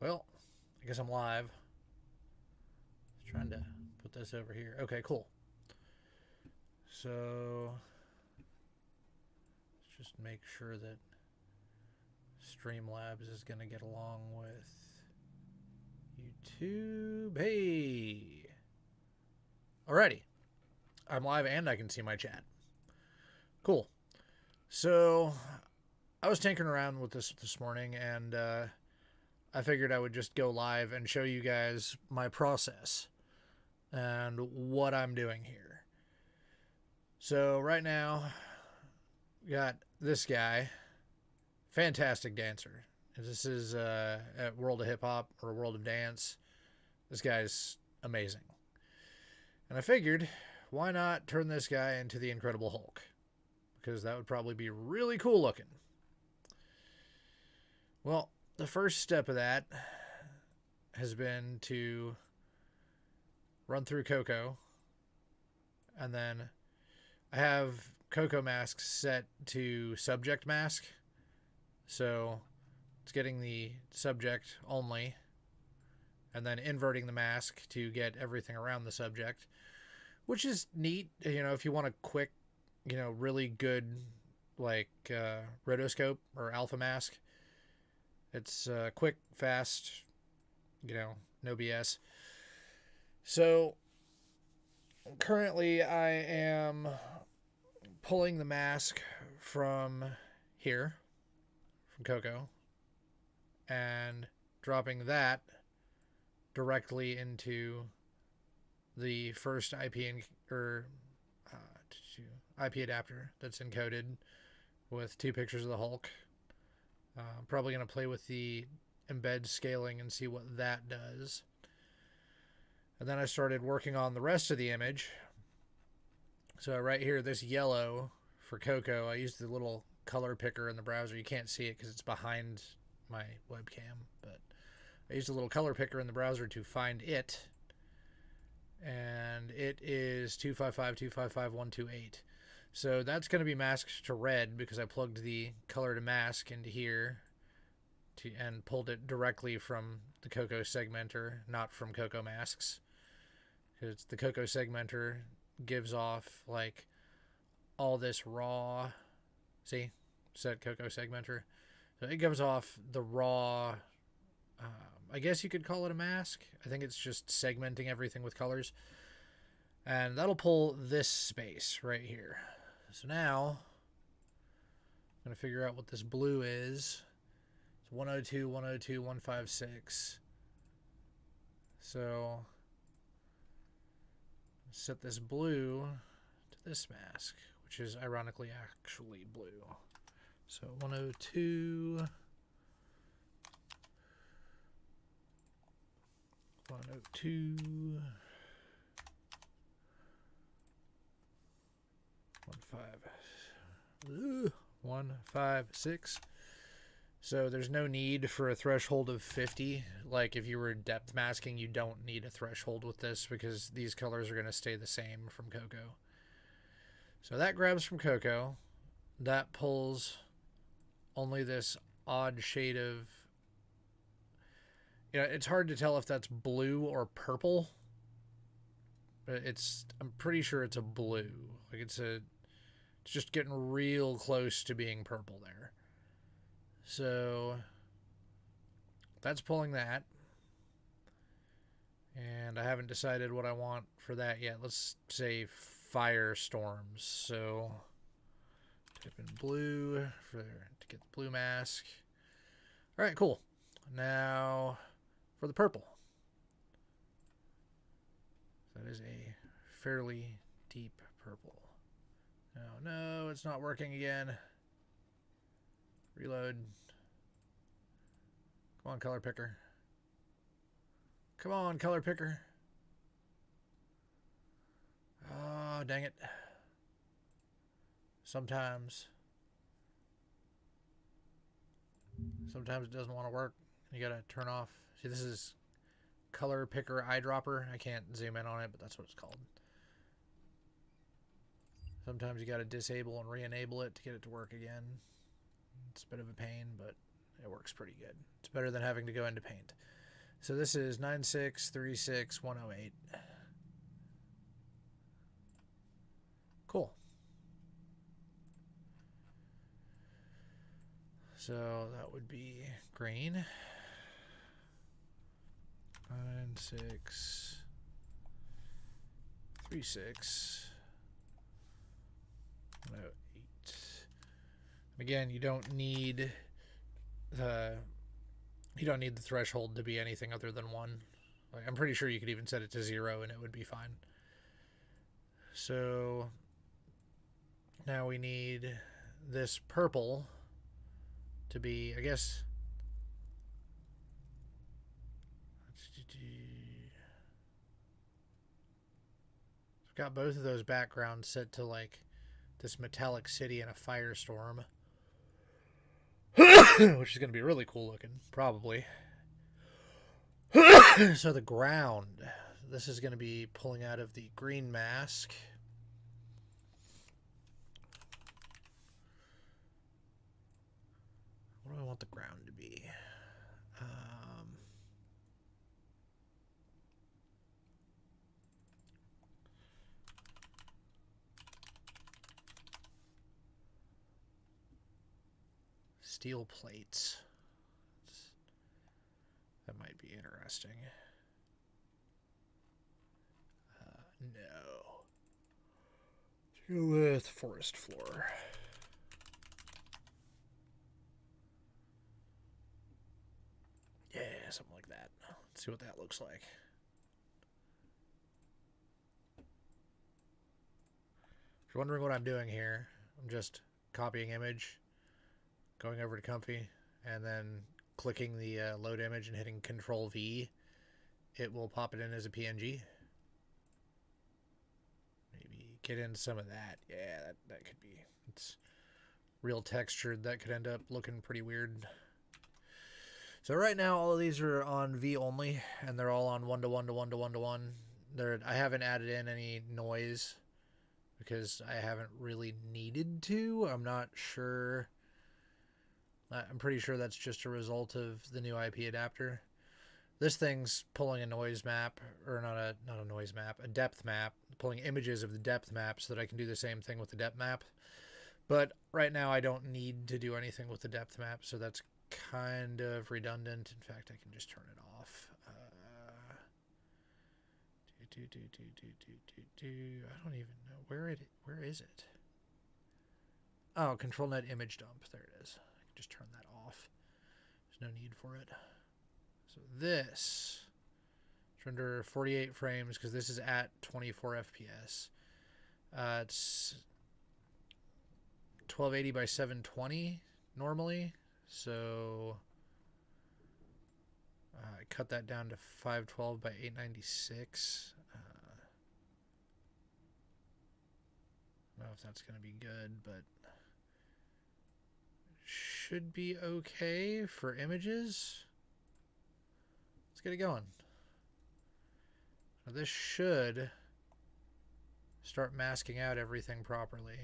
Well, I guess I'm live. Just trying to put this over here. Okay, cool. So let's just make sure that Streamlabs is going to get along with YouTube. Hey! Alrighty. I'm live and I can see my chat. Cool. So I was tinkering around with this morning, and I figured I would just go live and show you guys my process and what I'm doing here. So right now, we got this guy, fantastic dancer. This is at World of Hip Hop or World of Dance. This guy's amazing. And I figured, why not turn this guy into the Incredible Hulk? Because that would probably be really cool looking. Well, the first step of that has been to run through Coco, and then I have Coco mask set to subject mask, so it's getting the subject only, and then inverting the mask to get everything around the subject, which is neat. You know, if you want a quick, really good, like rotoscope or alpha mask, it's quick, fast, no BS. So currently I am pulling the mask from here, from Coco, and dropping that directly into the first IP adapter that's encoded with 2 pictures of the Hulk. I'm probably going to play with the embed scaling and see what that does. And then I started working on the rest of the image. So right here, this yellow for Coco, I used the little color picker in the browser. You can't see it because it's behind my webcam, but I used a little color picker in the browser to find it. And it is 255255128. So that's going to be masked to red because I plugged the color to mask into here and pulled it directly from the Coco segmenter, not from Coco masks. Because the Coco segmenter gives off like all this raw, see, set Coco segmenter. So it gives off the raw, I guess you could call it a mask. I think it's just segmenting everything with colors. And that'll pull this space right here. So now I'm going to figure out what this blue is. It's 102, 102, 156. So set this blue to this mask, which is ironically actually blue. So 102, 102, 156. So there's no need for a threshold of 50. Like if you were depth masking, you don't need a threshold with this because these colors are going to stay the same from Coco. So that grabs from Coco. That pulls only this odd shade of, it's hard to tell if that's blue or purple. But I'm pretty sure it's a blue. Like it's just getting real close to being purple there. So that's pulling that. And I haven't decided what I want for that yet. Let's say firestorms. So type in blue to get the blue mask. All right, cool. Now for the purple. That is a fairly deep purple. No, it's not working again. Reload. Come on, color picker. Come on, color picker. Oh, dang it. Sometimes it doesn't want to work. You gotta turn off. See, this is color picker eyedropper. I can't zoom in on it, but that's what it's called. Sometimes you gotta disable and re-enable it to get it to work again. It's a bit of a pain, but it works pretty good. It's better than having to go into Paint. So this is 9636108. Cool. So that would be green. 9636108. Again, you don't need the threshold to be anything other than 1. Like, I'm pretty sure you could even set it to 0 and it would be fine. So now we need this purple to be, I guess, I've got both of those backgrounds set to like this metallic city in a firestorm, which is going to be really cool looking, probably. So the ground, this is going to be pulling out of the green mask. What do I want the ground to be? Steel plates. That might be interesting. No. Let's go with forest floor. Yeah, something like that. Let's see what that looks like. If you're wondering what I'm doing here, I'm just copying image, going over to Comfy, and then clicking the load image and hitting Control V. It will pop it in as a PNG. Maybe get in some of that. Yeah, that could be. It's real textured. That could end up looking pretty weird. So right now, all of these are on V only, and they're all on 1 to 1 to 1 to 1 to 1. I haven't added in any noise because I haven't really needed to. I'm not sure. I'm pretty sure that's just a result of the new IP adapter. This thing's pulling a noise map, or not a noise map, a depth map, pulling images of the depth map so that I can do the same thing with the depth map. But right now I don't need to do anything with the depth map, so that's kind of redundant. In fact, I can just turn it off. I don't even know where is it? Oh, control net image dump. There it is. I can just turn that off. There's no need for it. So this is under 48 frames because this is at 24 FPS. It's 1280 by 720 normally. So I cut that down to 512 by 896. I don't know if that's going to be good, but should be okay for images. Let's get it going. Now this should start masking out everything properly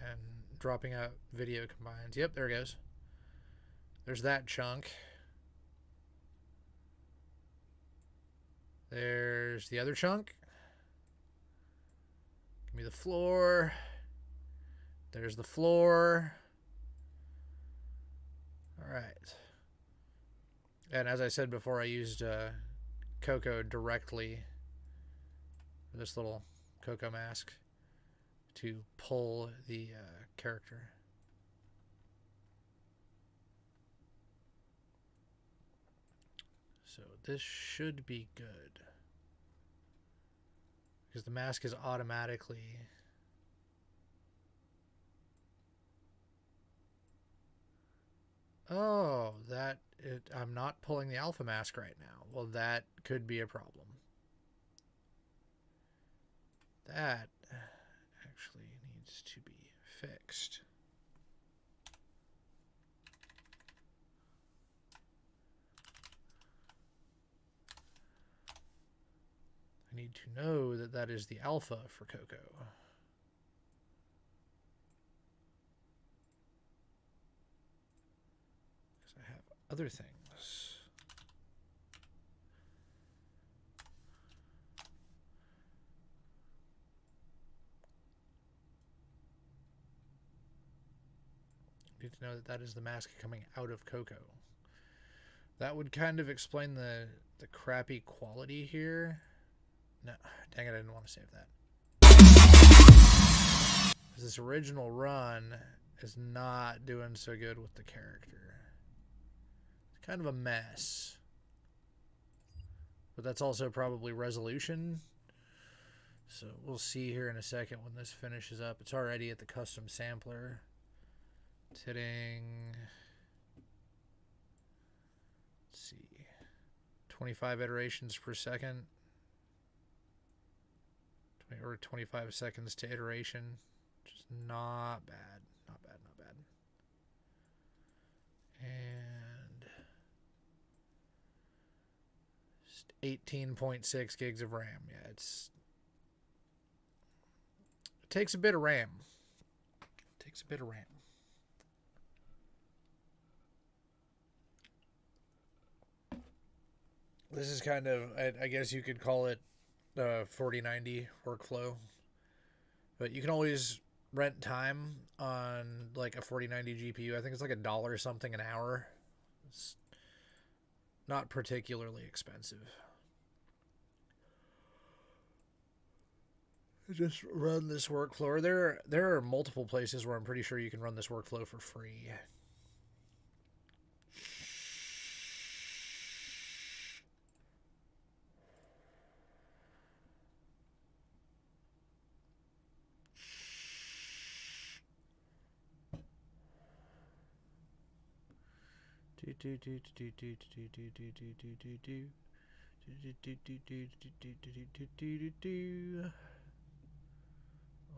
and dropping out video combines. Yep, there it goes. There's that chunk. There's the other chunk. Give me the floor. There's the floor. All right. And as I said before, I used Cocoa directly, this little Cocoa mask, to pull the character. So this should be good because the mask is automatically I'm not pulling the alpha mask right now. Well, that could be a problem. That actually needs to be fixed. I need to know that that is the alpha for Cocoa. other things. Need to know that that is the mask coming out of Coco. That would kind of explain the crappy quality here. No, dang it, I didn't want to save that. This original run is not doing so good with the character. It's kind of a mess. But that's also probably resolution. So we'll see here in a second when this finishes up. It's already at the custom sampler. It's hitting, let's see, 25 iterations per second. Or 25 seconds to iteration. Which is not bad. Not bad, not bad. And 18.6 gigs of RAM. Yeah, it takes a bit of RAM. It takes a bit of RAM. This is kind of, I guess you could call it 4090 workflow. But you can always rent time on like a 4090 GPU. I think it's like $1 something an hour. It's not particularly expensive. Just run this workflow. There are multiple places where I'm pretty sure you can run this workflow for free.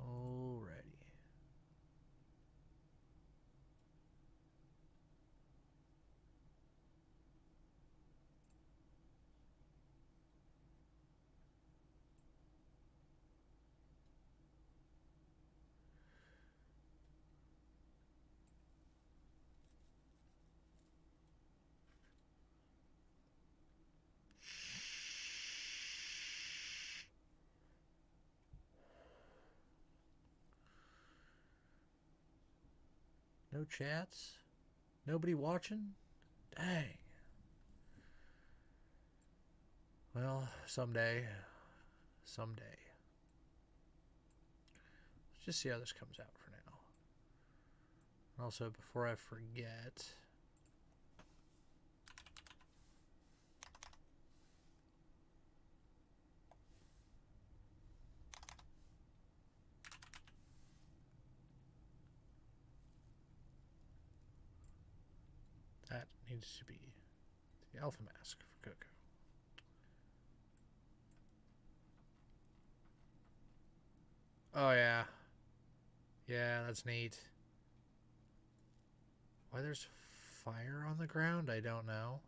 Alrighty. No chats? Nobody watching? Dang. Well, someday. Someday. Let's just see how this comes out for now. Also, before I forget, that needs to be the alpha mask for Coco. Oh, yeah. Yeah, that's neat. Why there's fire on the ground, I don't know.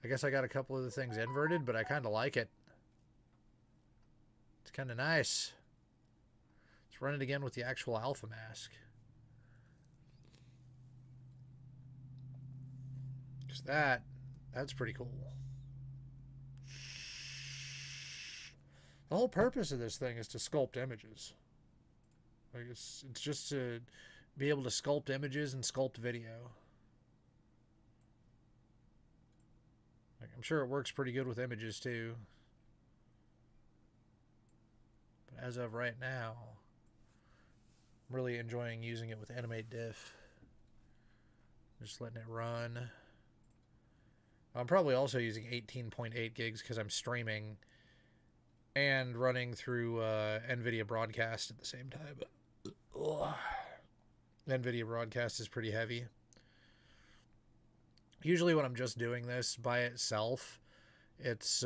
I guess I got a couple of the things inverted, but I kind of like it. It's kind of nice. Let's run it again with the actual alpha mask. Because that's pretty cool. The whole purpose of this thing is to sculpt images. Like it's just to be able to sculpt images and sculpt video. Like, I'm sure it works pretty good with images too. But as of right now, I'm really enjoying using it with Animate Diff. Just letting it run. I'm probably also using 18.8 gigs because I'm streaming and running through NVIDIA Broadcast at the same time. Ugh. NVIDIA Broadcast is pretty heavy. Usually when I'm just doing this by itself, it's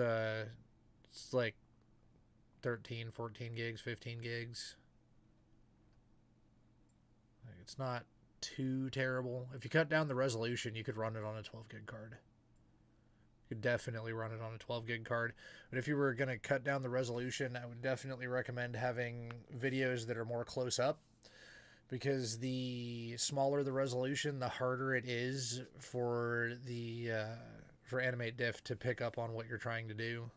like 13, 14 gigs, 15 gigs. Like, it's not too terrible. If you cut down the resolution, you could run it on a 12 gig card. You could definitely run it on a 12 gig card. But if you were going to cut down the resolution, I would definitely recommend having videos that are more close up, because the smaller the resolution, the harder it is for the for Animate Diff to pick up on what you're trying to do.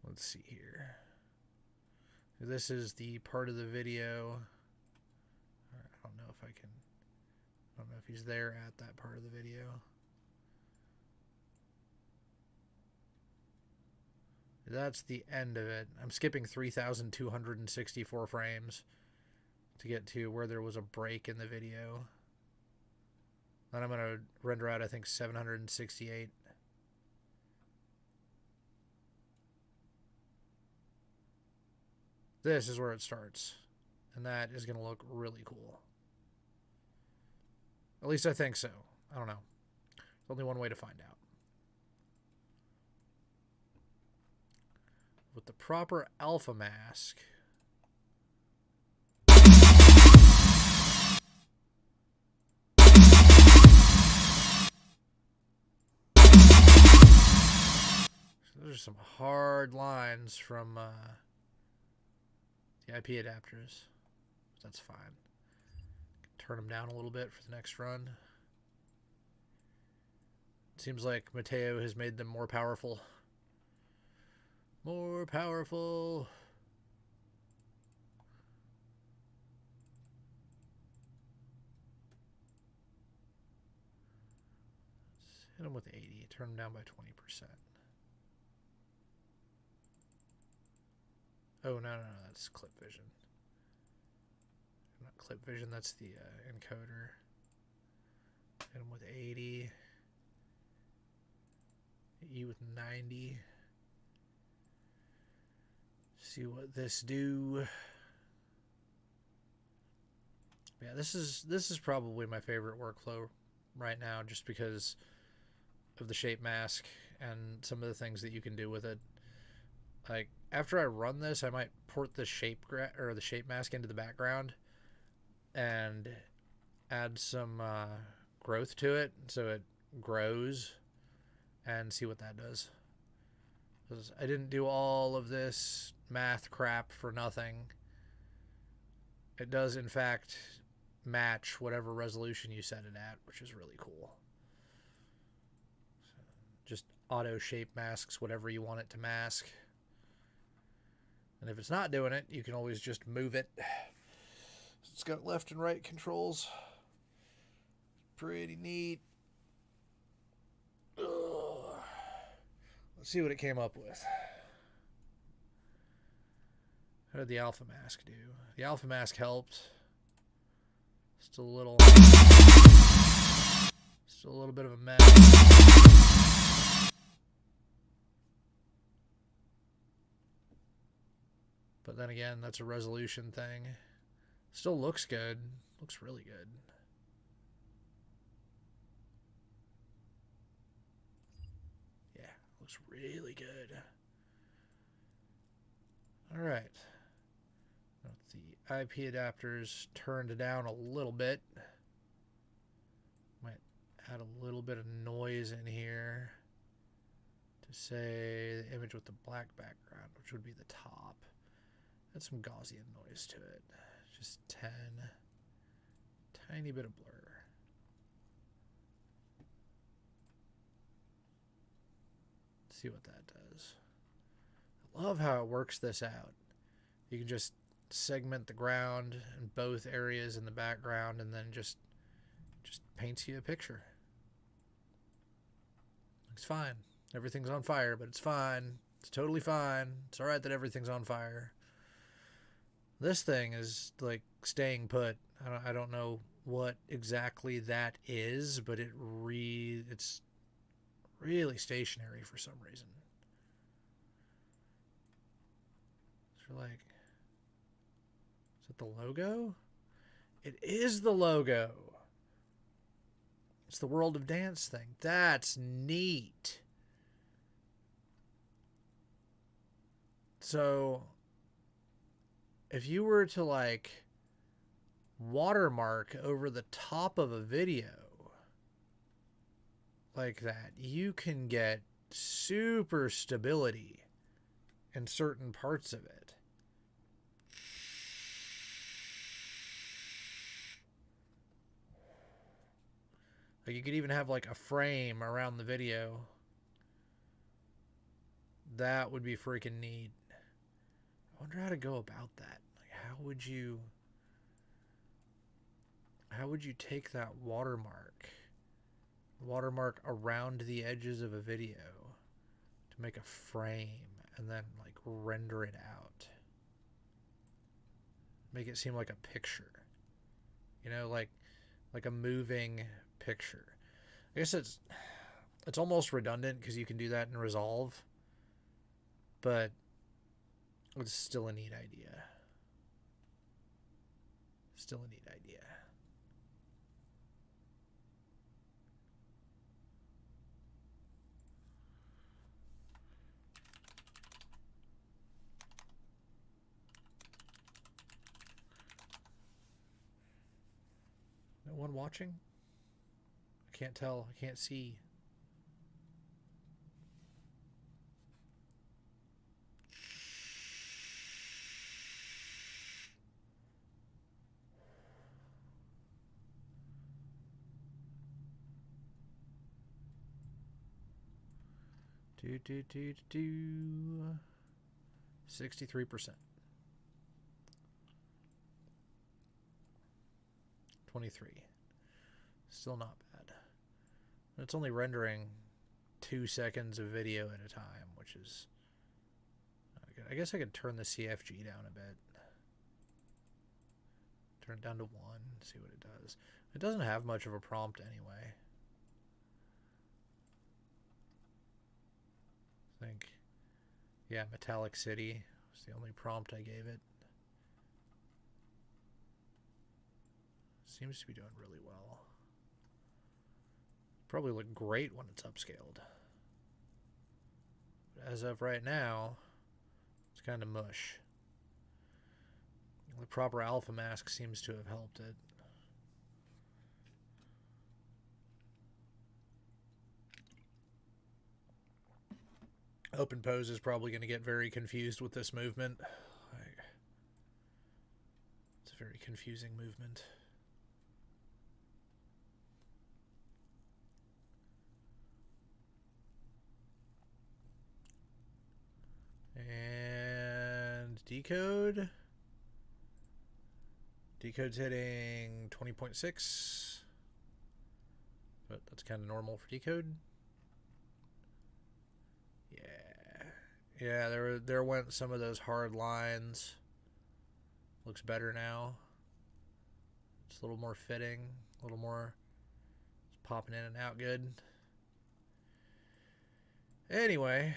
Let's see here. This is the part of the video. I don't know if I can. I don't know if he's there at that part of the video. That's the end of it. I'm skipping 3,264 frames to get to where there was a break in the video. Then I'm going to render out, I think, 768. This is where it starts. And that is going to look really cool. At least I think so. I don't know. There's only one way to find out. With the proper alpha mask, so those are some hard lines from the IP adapters. That's fine. Turn them down a little bit for the next run. It seems like Mateo has made them more powerful. More powerful. Let's hit them with 80. Turn them down by 20%. Oh, no, that's clip vision. Not clip vision, that's the encoder. Hit them with 80. Hit you with 90. See what this do. Yeah, this is probably my favorite workflow right now, just because of the shape mask and some of the things that you can do with it. Like, after I run this, I might port the shape mask into the background and add some growth to it so it grows, and see what that does. Because I didn't do all of this math crap for nothing. It does, in fact, match whatever resolution you set it at, which is really cool. So just auto shape masks whatever you want it to mask. And if it's not doing it, you can always just move it. It's got left and right controls. Pretty neat. Ugh. Let's see what it came up with. How did the alpha mask do? The alpha mask helped. Still a little bit of a mess. But then again, that's a resolution thing. Still looks good. Looks really good. Yeah, looks really good. All right. The IP adapters turned down a little bit. Might add a little bit of noise in here to say the image with the black background, which would be the top. Add some Gaussian noise to it. Just 10. Tiny bit of blur. Let's see what that does. I love how it works this out. You can just segment the ground in both areas in the background, and then just paints you a picture. Looks fine. Everything's on fire, but it's fine. It's totally fine. It's all right that everything's on fire. This thing is like staying put. I don't know what exactly that is, but it's really stationary for some reason. So like, is it the logo? It is the logo. It's the World of Dance thing. That's neat. So if you were to like watermark over the top of a video like that, you can get super stability in certain parts of it. Like you could even have like a frame around the video. That would be freaking neat. I wonder how to go about that. Like how would you take that watermark around the edges of a video to make a frame and then like render it out? Make it seem like a picture. You know, like a moving picture. I guess it's almost redundant because you can do that in Resolve, but it's still a neat idea. Still a neat idea. No one watching? I can't tell. I can't see. Do 63%. 23. Still not bad. It's only rendering 2 seconds of video at a time, which is I guess I could turn the CFG down a bit. Turn it down to 1, see what it does. It doesn't have much of a prompt anyway. I think, yeah, Metallic City was the only prompt I gave it. Seems to be doing really well. Probably look great when it's upscaled. But as of right now, it's kind of mush. The proper alpha mask seems to have helped it. Open pose is probably going to get very confused with this movement. It's a very confusing movement. And decode. Decode's hitting 20.6. But that's kind of normal for decode. Yeah, there went some of those hard lines. Looks better now. It's a little more fitting, a little more popping in and out good. Anyway,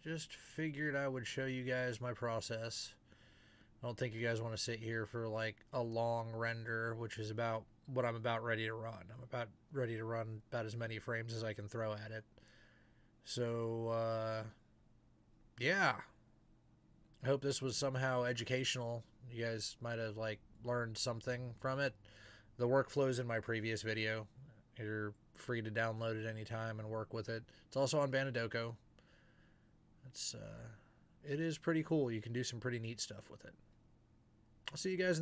just figured I would show you guys my process. I don't think you guys want to sit here for like a long render, which is about what I'm about ready to run. I'm about ready to run about as many frames as I can throw at it. So, yeah. I hope this was somehow educational. You guys might have like learned something from it. The workflow's in my previous video. You're free to download it anytime and work with it. It's also on Banadoko. It is pretty cool. You can do some pretty neat stuff with it. I'll see you guys in